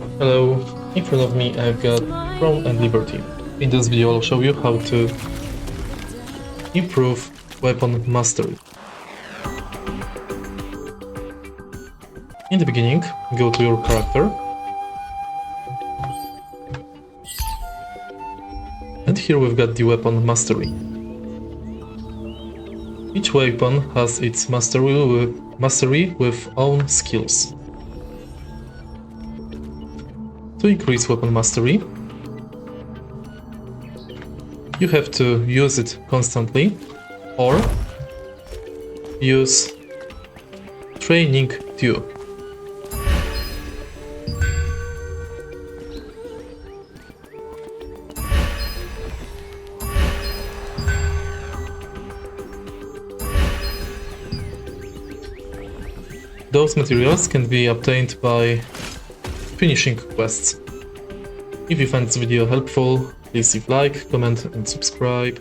Hello, in front of me I've got Chrome and Liberty. In this video I'll show you how to improve weapon mastery. In the beginning, go to your character. And here we've got the weapon mastery. Each weapon has its mastery with own skills. To increase weapon mastery, you have to use it constantly or use training due. Those materials can be obtained by finishing quests. If you find this video helpful, please leave a like, comment and subscribe.